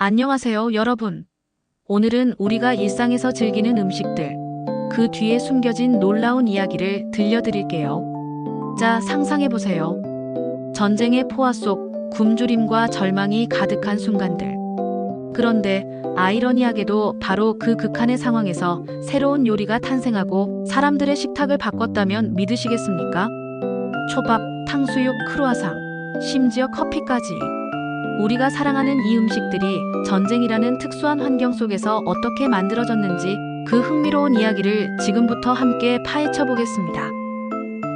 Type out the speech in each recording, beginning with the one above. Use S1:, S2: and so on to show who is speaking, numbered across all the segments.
S1: 안녕하세요, 여러분. 오늘은 우리가 일상에서 즐기는 음식들, 그 뒤에 숨겨진 놀라운 이야기를 들려드릴게요. 자, 상상해보세요. 전쟁의 포화 속 굶주림과 절망이 가득한 순간들. 그런데 아이러니하게도 바로 그 극한의 상황에서 새로운 요리가 탄생하고 사람들의 식탁을 바꿨다면 믿으시겠습니까? 초밥, 탕수육, 크루아상, 심지어 커피까지. 우리가 사랑하는 이 음식들이 전쟁이라는 특수한 환경 속에서 어떻게 만들어졌는지 그 흥미로운 이야기를 지금부터 함께 파헤쳐 보겠습니다.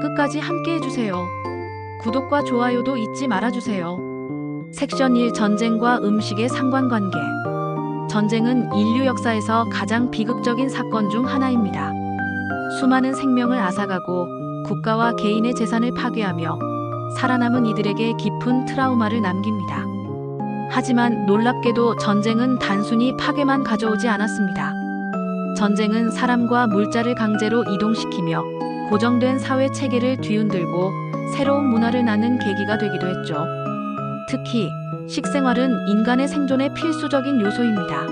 S1: 끝까지 함께 해주세요. 구독과 좋아요도 잊지 말아주세요. 섹션 1: 전쟁과 음식의 상관관계. 전쟁은 인류 역사에서 가장 비극적인 사건 중 하나입니다. 수많은 생명을 앗아가고 국가와 개인의 재산을 파괴하며 살아남은 이들에게 깊은 트라우마를 남깁니다. 하지만 놀랍게도 전쟁은 단순히 파괴만 가져오지 않았습니다. 전쟁은 사람과 물자를 강제로 이동시키며 고정된 사회 체계를 뒤흔들고 새로운 문화를 낳는 계기가 되기도 했죠. 특히 식생활은 인간의 생존에 필수적인 요소입니다.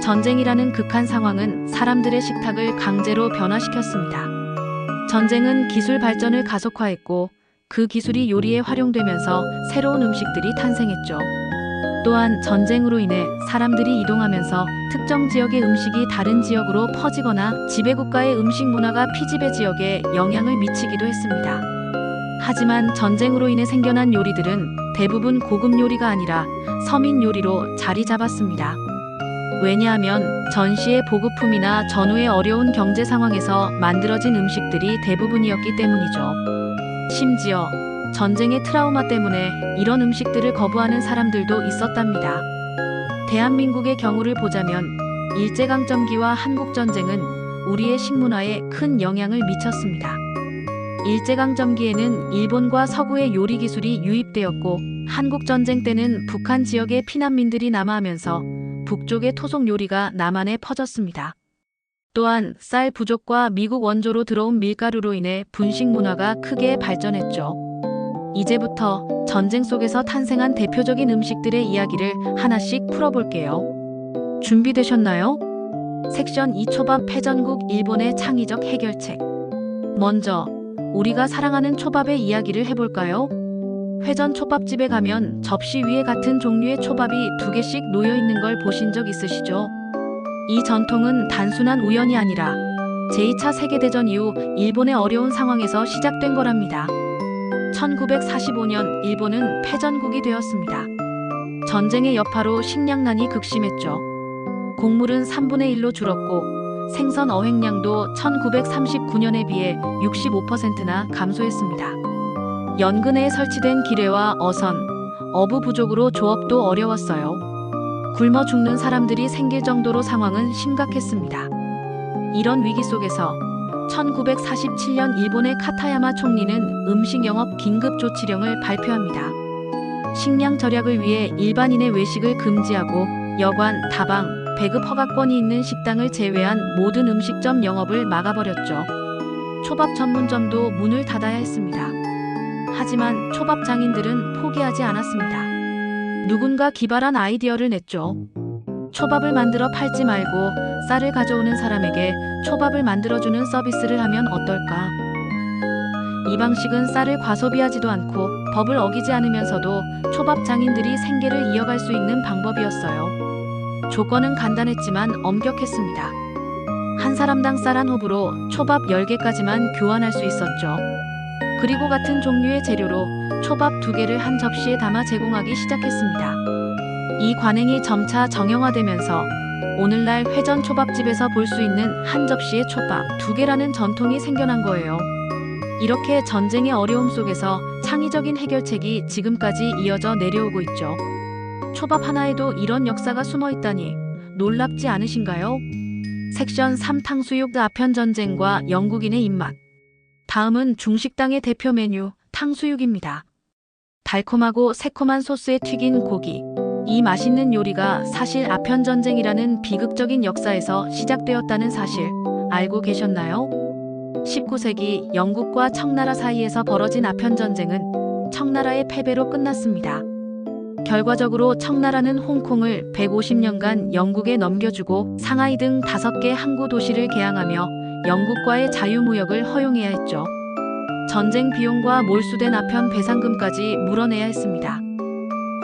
S1: 전쟁이라는 극한 상황은 사람들의 식탁을 강제로 변화시켰습니다. 전쟁은 기술 발전을 가속화했고 그 기술이 요리에 활용되면서 새로운 음식들이 탄생했죠. 또한 전쟁으로 인해 사람들이 이동하면서 특정 지역의 음식이 다른 지역으로 퍼지거나 지배국가의 음식 문화가 피지배 지역에 영향을 미치기도 했습니다. 하지만 전쟁으로 인해 생겨난 요리들은 대부분 고급 요리가 아니라 서민 요리로 자리 잡았습니다. 왜냐하면 전시의 보급품이나 전후의 어려운 경제 상황에서 만들어진 음식들이 대부분이었기 때문이죠. 심지어 전쟁의 트라우마 때문에 이런 음식들을 거부하는 사람들도 있었답니다. 대한민국의 경우를 보자면 일제강점기와 한국전쟁은 우리의 식문화에 큰 영향을 미쳤습니다. 일제강점기에는 일본과 서구의 요리 기술이 유입되었고 한국전쟁 때는 북한 지역의 피난민들이 남하하면서 북쪽의 토속 요리가 남한에 퍼졌습니다. 또한 쌀 부족과 미국 원조로 들어온 밀가루로 인해 분식 문화가 크게 발전했죠. 이제부터 전쟁 속에서 탄생한 대표적인 음식들의 이야기를 하나씩 풀어볼게요. 준비되셨나요? 섹션 2: 초밥 패전국 일본의 창의적 해결책. 먼저 우리가 사랑하는 초밥의 이야기를 해볼까요? 회전 초밥집에 가면 접시 위에 같은 종류의 초밥이 2개씩 놓여있는 걸 보신 적 있으시죠? 이 전통은 단순한 우연이 아니라 제2차 세계대전 이후 일본의 어려운 상황에서 시작된 거랍니다. 1945년 일본은 패전국이 되었습니다. 전쟁의 여파로 식량난이 극심했죠. 곡물은 3분의 1로 줄었고 생선 어획량도 1939년에 비해 65%나 감소했습니다. 연근해에 설치된 기뢰와 어선, 어부 부족으로 조업도 어려웠어요. 굶어 죽는 사람들이 생길 정도로 상황은 심각했습니다. 이런 위기 속에서 1947년 일본의 카타야마 총리는 음식 영업 긴급 조치령을 발표합니다. 식량 절약을 위해 일반인의 외식을 금지하고 여관, 다방, 배급 허가권이 있는 식당을 제외한 모든 음식점 영업을 막아버렸죠. 초밥 전문점도 문을 닫아야 했습니다. 하지만 초밥 장인들은 포기하지 않았습니다. 누군가 기발한 아이디어를 냈죠. 초밥을 만들어 팔지 말고 쌀을 가져오는 사람에게 초밥을 만들어주는 서비스를 하면 어떨까? 이 방식은 쌀을 과소비하지도 않고 법을 어기지 않으면서도 초밥 장인들이 생계를 이어갈 수 있는 방법이었어요. 조건은 간단했지만 엄격했습니다. 한 사람당 쌀 한 홉으로 초밥 10개까지만 교환할 수 있었죠. 그리고 같은 종류의 재료로 초밥 2개를 한 접시에 담아 제공하기 시작했습니다. 이 관행이 점차 정형화되면서 오늘날 회전 초밥집에서 볼 수 있는 한 접시의 초밥 2개라는 전통이 생겨난 거예요. 이렇게 전쟁의 어려움 속에서 창의적인 해결책이 지금까지 이어져 내려오고 있죠. 초밥 하나에도 이런 역사가 숨어 있다니 놀랍지 않으신가요? 섹션 3: 탕수육 아편 전쟁과 영국인의 입맛. 다음은 중식당의 대표 메뉴 탕수육입니다. 달콤하고 새콤한 소스에 튀긴 고기. 이 맛있는 요리가 사실 아편전쟁이라는 비극적인 역사에서 시작되었다는 사실 알고 계셨나요? 19세기 영국과 청나라 사이에서 벌어진 아편전쟁은 청나라의 패배로 끝났습니다. 결과적으로 청나라는 홍콩을 150년간 영국에 넘겨주고 상하이 등 5개 항구 도시를 개항하며 영국과의 자유무역을 허용해야 했죠. 전쟁 비용과 몰수된 아편 배상금까지 물어내야 했습니다.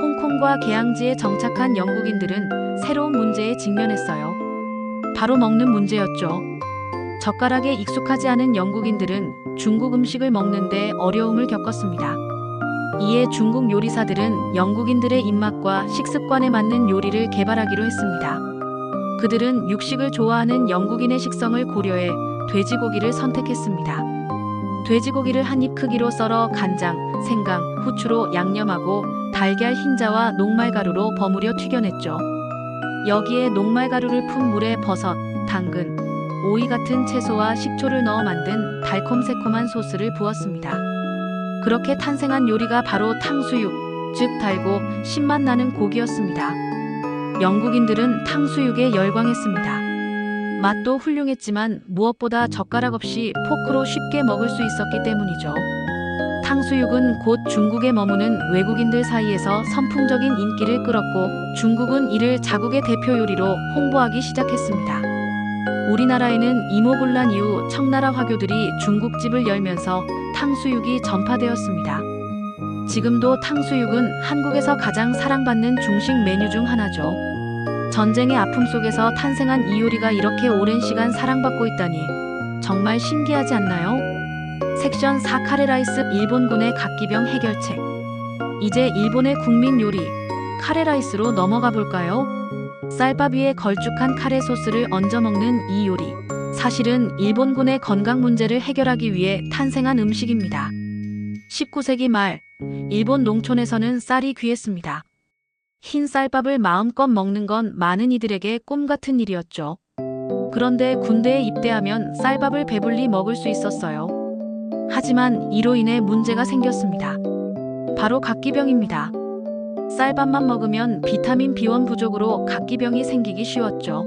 S1: 홍콩과 개항지에 정착한 영국인들은 새로운 문제에 직면했어요. 바로 먹는 문제였죠. 젓가락에 익숙하지 않은 영국인들은 중국 음식을 먹는데 어려움을 겪었습니다. 이에 중국 요리사들은 영국인들의 입맛과 식습관에 맞는 요리를 개발하기로 했습니다. 그들은 육식을 좋아하는 영국인의 식성을 고려해 돼지고기를 선택했습니다. 돼지고기를 한 입 크기로 썰어 간장, 생강, 후추로 양념하고 달걀 흰자와 녹말가루로 버무려 튀겨냈죠. 여기에 녹말가루를 푼 물에 버섯, 당근, 오이 같은 채소와 식초를 넣어 만든 달콤새콤한 소스를 부었습니다. 그렇게 탄생한 요리가 바로 탕수육, 즉 달고 신맛 나는 고기였습니다. 영국인들은 탕수육에 열광했습니다. 맛도 훌륭했지만 무엇보다 젓가락 없이 포크로 쉽게 먹을 수 있었기 때문이죠. 탕수육은 곧 중국에 머무는 외국인들 사이에서 선풍적인 인기를 끌었고 중국은 이를 자국의 대표 요리로 홍보하기 시작했습니다. 우리나라에는 이모군란 이후 청나라 화교들이 중국집을 열면서 탕수육이 전파되었습니다. 지금도 탕수육은 한국에서 가장 사랑받는 중식 메뉴 중 하나죠. 전쟁의 아픔 속에서 탄생한 이 요리가 이렇게 오랜 시간 사랑받고 있다니 정말 신기하지 않나요? 섹션 4 카레라이스 일본군의 각기병 해결책. 이제 일본의 국민 요리 카레라이스로 넘어가 볼까요? 쌀밥 위에 걸쭉한 카레 소스를 얹어 먹는 이 요리. 사실은 일본군의 건강 문제를 해결하기 위해 탄생한 음식입니다. 19세기 말 일본 농촌에서는 쌀이 귀했습니다. 흰 쌀밥을 마음껏 먹는 건 많은 이들에게 꿈 같은 일이었죠. 그런데 군대에 입대하면 쌀밥을 배불리 먹을 수 있었어요. 하지만 이로 인해 문제가 생겼습니다. 바로 각기병입니다. 쌀밥만 먹으면 비타민 B1 부족으로 각기병이 생기기 쉬웠죠.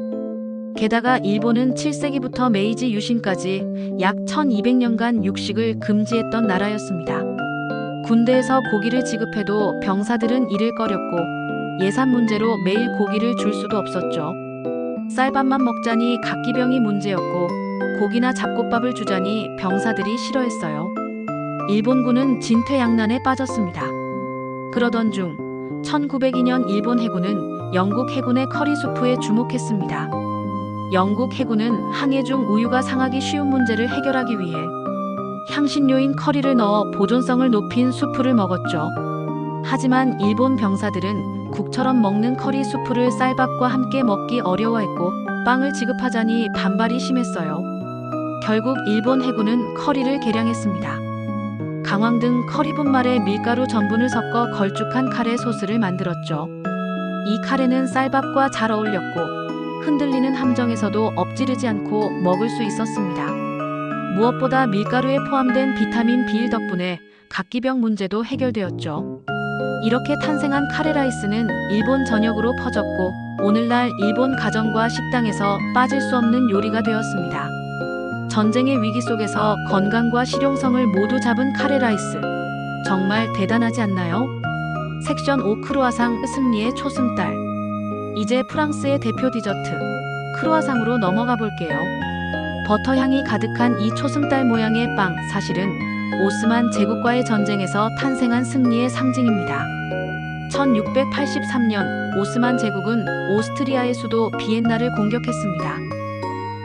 S1: 게다가 일본은 7세기부터 메이지 유신까지 약 1200년간 육식을 금지했던 나라였습니다. 군대에서 고기를 지급해도 병사들은 이를 꺼렸고 예산 문제로 매일 고기를 줄 수도 없었죠. 쌀밥만 먹자니 각기병이 문제였고 고기나 잡곡밥을 주자니 병사들이 싫어했어요. 일본군은 진퇴양난에 빠졌습니다. 그러던 중 1902년 일본 해군은 영국 해군의 커리 수프에 주목했습니다. 영국 해군은 항해 중 우유가 상하기 쉬운 문제를 해결하기 위해 향신료인 커리를 넣어 보존성을 높인 수프를 먹었죠. 하지만 일본 병사들은 국처럼 먹는 커리 수프를 쌀밥과 함께 먹기 어려워했고 빵을 지급하자니 반발이 심했어요. 결국 일본 해군은 커리를 개량했습니다. 강황 등 커리 분말에 밀가루 전분을 섞어 걸쭉한 카레 소스를 만들었죠. 이 카레는 쌀밥과 잘 어울렸고 흔들리는 함정에서도 엎지르지 않고 먹을 수 있었습니다. 무엇보다 밀가루에 포함된 비타민 B1 덕분에 각기병 문제도 해결되었죠. 이렇게 탄생한 카레라이스는 일본 전역으로 퍼졌고 오늘날 일본 가정과 식당에서 빠질 수 없는 요리가 되었습니다. 전쟁의 위기 속에서 건강과 실용성을 모두 잡은 카레라이스. 정말 대단하지 않나요? 섹션 5 크루아상 승리의 초승달. 이제 프랑스의 대표 디저트 크루아상으로 넘어가 볼게요. 버터 향이 가득한 이 초승달 모양의 빵, 사실은 오스만 제국과의 전쟁에서 탄생한 승리의 상징입니다. 1683년 오스만 제국은 오스트리아의 수도 비엔나를 공격했습니다.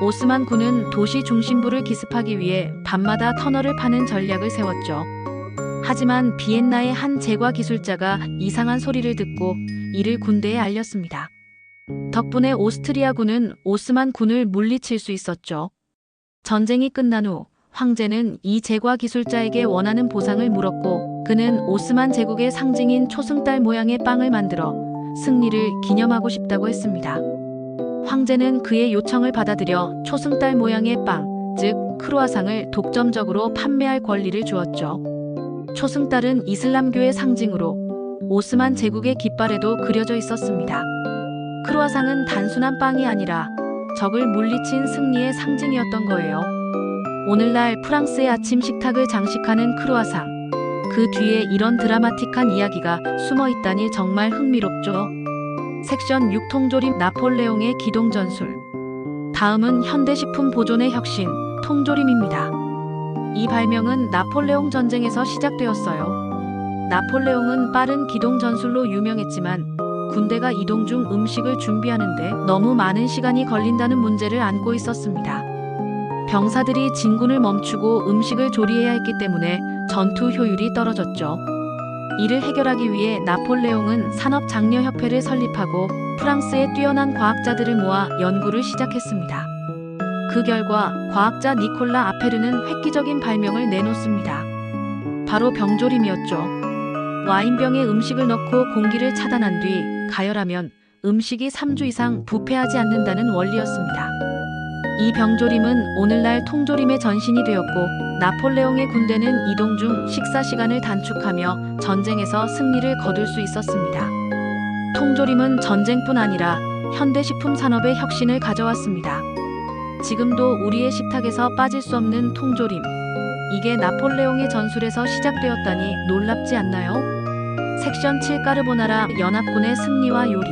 S1: 오스만 군은 도시 중심부를 기습하기 위해 밤마다 터널을 파는 전략을 세웠죠. 하지만 비엔나의 한 제과 기술자가 이상한 소리를 듣고 이를 군대에 알렸습니다. 덕분에 오스트리아군은 오스만 군을 물리칠 수 있었죠. 전쟁이 끝난 후 황제는 이 제과 기술자에게 원하는 보상을 물었고 그는 오스만 제국의 상징인 초승달 모양의 빵을 만들어 승리를 기념하고 싶다고 했습니다. 황제는 그의 요청을 받아들여 초승달 모양의 빵, 즉 크루아상을 독점적으로 판매할 권리를 주었죠. 초승달은 이슬람교의 상징으로 오스만 제국의 깃발에도 그려져 있었습니다. 크루아상은 단순한 빵이 아니라 적을 물리친 승리의 상징이었던 거예요. 오늘날 프랑스의 아침 식탁을 장식하는 크루아상. 그 뒤에 이런 드라마틱한 이야기가 숨어 있다니 정말 흥미롭죠. 섹션 6 통조림 나폴레옹의 기동전술. 다음은 현대식품 보존의 혁신, 통조림입니다. 이 발명은 나폴레옹 전쟁에서 시작되었어요. 나폴레옹은 빠른 기동 전술로 유명했지만 군대가 이동 중 음식을 준비하는데 너무 많은 시간이 걸린다는 문제를 안고 있었습니다. 병사들이 진군을 멈추고 음식을 조리해야 했기 때문에 전투 효율이 떨어졌죠. 이를 해결하기 위해 나폴레옹은 산업장려협회를 설립하고 프랑스의 뛰어난 과학자들을 모아 연구를 시작했습니다. 그 결과 과학자 니콜라 아페르는 획기적인 발명을 내놓습니다. 바로 병조림이었죠. 와인병에 음식을 넣고 공기를 차단한 뒤 가열하면 음식이 3주 이상 부패하지 않는다는 원리였습니다. 이 병조림은 오늘날 통조림의 전신이 되었고 나폴레옹의 군대는 이동 중 식사 시간을 단축하며 전쟁에서 승리를 거둘 수 있었습니다. 통조림은 전쟁뿐 아니라 현대식품 산업의 혁신을 가져왔습니다. 지금도 우리의 식탁에서 빠질 수 없는 통조림. 이게 나폴레옹의 전술에서 시작되었다니 놀랍지 않나요? 섹션 7 까르보나라 연합군의 승리와 요리.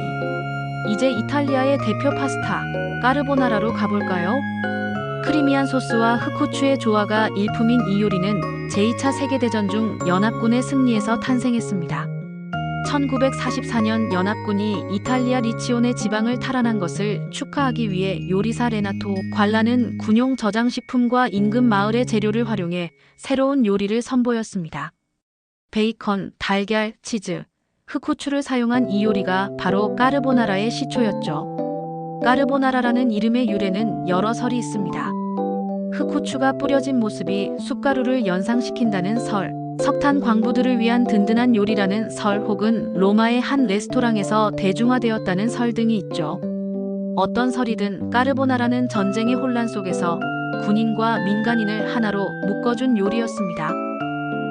S1: 이제 이탈리아의 대표 파스타, 까르보나라로 가볼까요? 크리미한 소스와 흑후추의 조화가 일품인 이 요리는 제2차 세계대전 중 연합군의 승리에서 탄생했습니다. 1944년 연합군이 이탈리아 리치온의 지방을 탈환한 것을 축하하기 위해 요리사 레나토 관라는 군용 저장식품과 인근 마을의 재료를 활용해 새로운 요리를 선보였습니다. 베이컨, 달걀, 치즈, 흑후추를 사용한 이 요리가 바로 까르보나라의 시초였죠. 까르보나라라는 이름의 유래는 여러 설이 있습니다. 흑후추가 뿌려진 모습이 숟가루를 연상시킨다는 설, 석탄 광부들을 위한 든든한 요리라는 설, 혹은 로마의 한 레스토랑에서 대중화되었다는 설 등이 있죠. 어떤 설이든 까르보나라는 전쟁의 혼란 속에서 군인과 민간인을 하나로 묶어준 요리였습니다.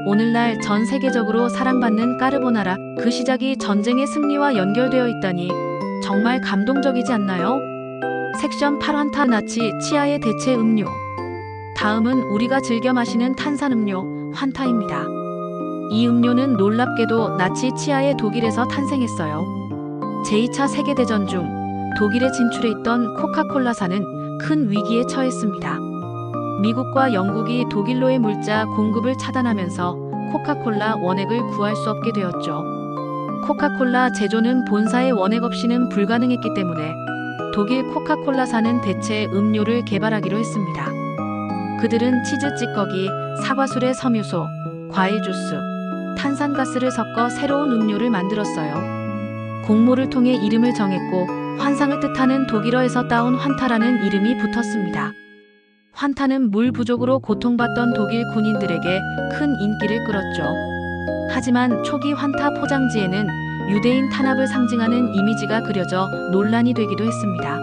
S1: 오늘날 전 세계적으로 사랑받는 까르보나라, 그 시작이 전쟁의 승리와 연결되어 있다니 정말 감동적이지 않나요? 섹션 8 환타 나치 치아의 대체 음료. 다음은 우리가 즐겨 마시는 탄산음료, 환타입니다. 이 음료는 놀랍게도 나치 치하의 독일에서 탄생했어요. 제2차 세계대전 중 독일에 진출해 있던 코카콜라사는 큰 위기에 처했습니다. 미국과 영국이 독일로의 물자 공급을 차단하면서 코카콜라 원액을 구할 수 없게 되었죠. 코카콜라 제조는 본사의 원액 없이는 불가능했기 때문에 독일 코카콜라사는 대체 음료를 개발하기로 했습니다. 그들은 치즈 찌꺼기, 사과술의 섬유소, 과일 주스, 탄산가스를 섞어 새로운 음료를 만들었어요. 공모를 통해 이름을 정했고 환상을 뜻하는 독일어에서 따온 환타라는 이름이 붙었습니다. 환타는 물 부족으로 고통받던 독일 군인들에게 큰 인기를 끌었죠. 하지만 초기 환타 포장지에는 유대인 탄압을 상징하는 이미지가 그려져 논란이 되기도 했습니다.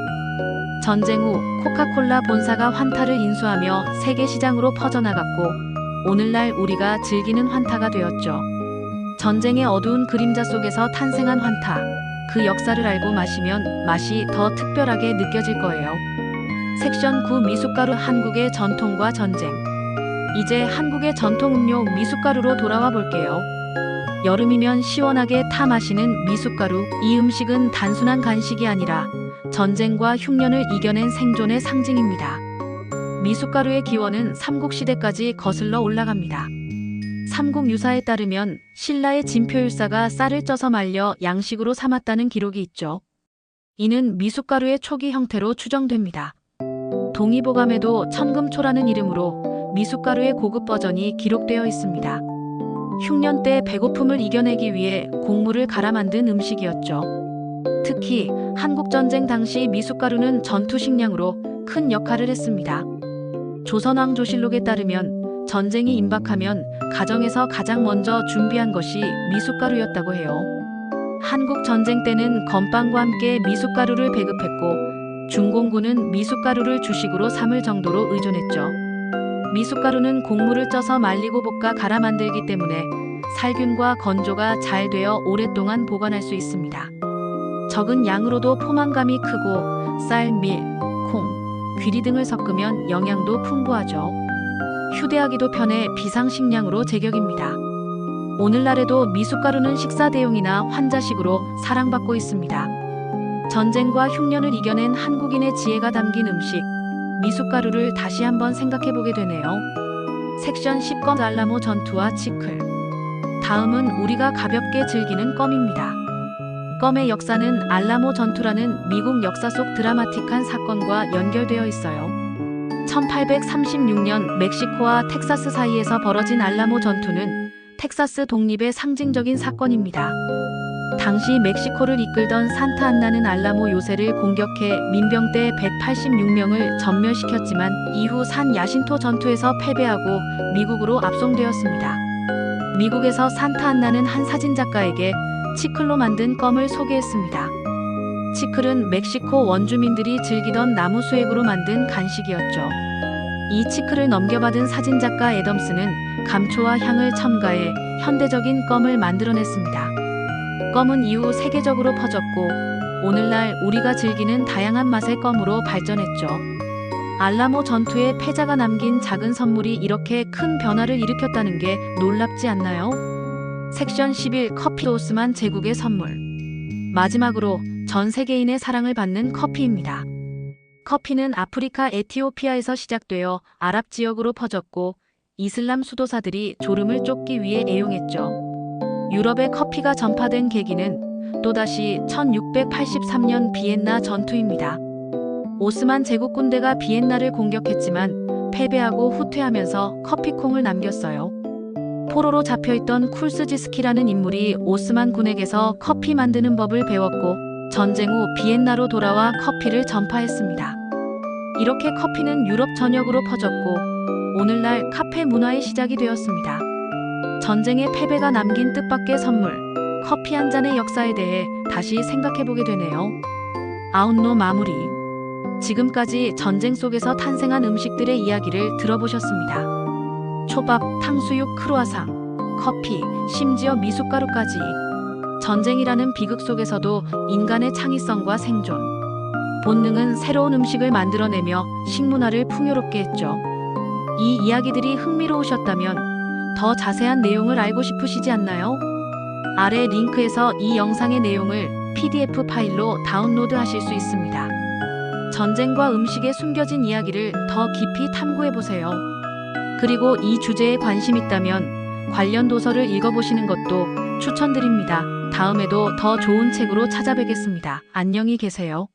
S1: 전쟁 후 코카콜라 본사가 환타를 인수하며 세계 시장으로 퍼져나갔고 오늘날 우리가 즐기는 환타가 되었죠. 전쟁의 어두운 그림자 속에서 탄생한 환타. 그 역사를 알고 마시면 맛이 더 특별하게 느껴질 거예요. 섹션 9 미숫가루 한국의 전통과 전쟁. 이제 한국의 전통 음료 미숫가루로 돌아와 볼게요. 여름이면 시원하게 타 마시는 미숫가루. 이 음식은 단순한 간식이 아니라 전쟁과 흉년을 이겨낸 생존의 상징입니다. 미숫가루의 기원은 삼국시대까지 거슬러 올라갑니다. 삼국유사에 따르면 신라의 진표율사가 쌀을 쪄서 말려 양식으로 삼았다는 기록이 있죠. 이는 미숫가루의 초기 형태로 추정됩니다. 동의보감에도 천금초라는 이름으로 미숫가루의 고급 버전이 기록되어 있습니다. 흉년 때 배고픔을 이겨내기 위해 곡물을 갈아 만든 음식이었죠. 특히 한국전쟁 당시 미숫가루는 전투식량으로 큰 역할을 했습니다. 조선왕조실록에 따르면 전쟁이 임박하면 가정에서 가장 먼저 준비한 것이 미숫가루였다고 해요. 한국 전쟁 때는 건빵과 함께 미숫가루를 배급했고 중공군은 미숫가루를 주식으로 삼을 정도로 의존했죠. 미숫가루는 곡물을 쪄서 말리고 볶아 갈아 만들기 때문에 살균과 건조가 잘 되어 오랫동안 보관할 수 있습니다. 적은 양으로도 포만감이 크고 쌀, 밀, 콩, 귀리 등을 섞으면 영양도 풍부하죠. 휴대하기도 편해 비상식량으로 제격입니다. 오늘날에도 미숫가루는 식사 대용이나 환자식으로 사랑받고 있습니다. 전쟁과 흉년을 이겨낸 한국인의 지혜가 담긴 음식, 미숫가루를 다시 한번 생각해보게 되네요. 섹션 10껌 알라모 전투와 치클. 다음은 우리가 가볍게 즐기는 껌입니다. 껌의 역사는 알라모 전투라는 미국 역사 속 드라마틱한 사건과 연결되어 있어요. 1836년 멕시코와 텍사스 사이에서 벌어진 알라모 전투는 텍사스 독립의 상징적인 사건입니다. 당시 멕시코를 이끌던 산타안나는 알라모 요새를 공격해 민병대 186명을 전멸시켰지만 이후 산 야신토 전투에서 패배하고 미국으로 압송되었습니다. 미국에서 산타안나는 한 사진작가에게 치클로 만든 껌을 소개했습니다. 치클은 멕시코 원주민들이 즐기던 나무 수액으로 만든 간식이었죠. 이 치클을 넘겨받은 사진작가 애덤스는 감초와 향을 첨가해 현대적인 껌을 만들어냈습니다. 껌은 이후 세계적으로 퍼졌고 오늘날 우리가 즐기는 다양한 맛의 껌으로 발전했죠. 알라모 전투의 패자가 남긴 작은 선물이 이렇게 큰 변화를 일으켰다는 게 놀랍지 않나요? 섹션 11 커피 오스만 제국의 선물. 마지막으로 전 세계인의 사랑을 받는 커피입니다. 커피는 아프리카 에티오피아에서 시작되어 아랍 지역으로 퍼졌고 이슬람 수도사들이 졸음을 쫓기 위해 애용했죠. 유럽에 커피가 전파된 계기는 또다시 1683년 비엔나 전투입니다. 오스만 제국 군대가 비엔나를 공격했지만 패배하고 후퇴하면서 커피콩을 남겼어요. 포로로 잡혀있던 쿨스지스키라는 인물이 오스만 군에게서 커피 만드는 법을 배웠고 전쟁 후 비엔나로 돌아와 커피를 전파했습니다. 이렇게 커피는 유럽 전역으로 퍼졌고 오늘날 카페 문화의 시작이 되었습니다. 전쟁의 패배가 남긴 뜻밖의 선물, 커피 한 잔의 역사에 대해 다시 생각해보게 되네요. 아웃로 마무리. 지금까지 전쟁 속에서 탄생한 음식들의 이야기를 들어보셨습니다. 초밥, 탕수육, 크루아상, 커피, 심지어 미숫가루까지. 전쟁이라는 비극 속에서도 인간의 창의성과 생존, 본능은 새로운 음식을 만들어내며 식문화를 풍요롭게 했죠. 이 이야기들이 흥미로우셨다면 더 자세한 내용을 알고 싶으시지 않나요? 아래 링크에서 이 영상의 내용을 PDF 파일로 다운로드 하실 수 있습니다. 전쟁과 음식에 숨겨진 이야기를 더 깊이 탐구해보세요. 그리고 이 주제에 관심 있다면 관련 도서를 읽어보시는 것도 추천드립니다. 다음에도 더 좋은 책으로 찾아뵙겠습니다. 안녕히 계세요.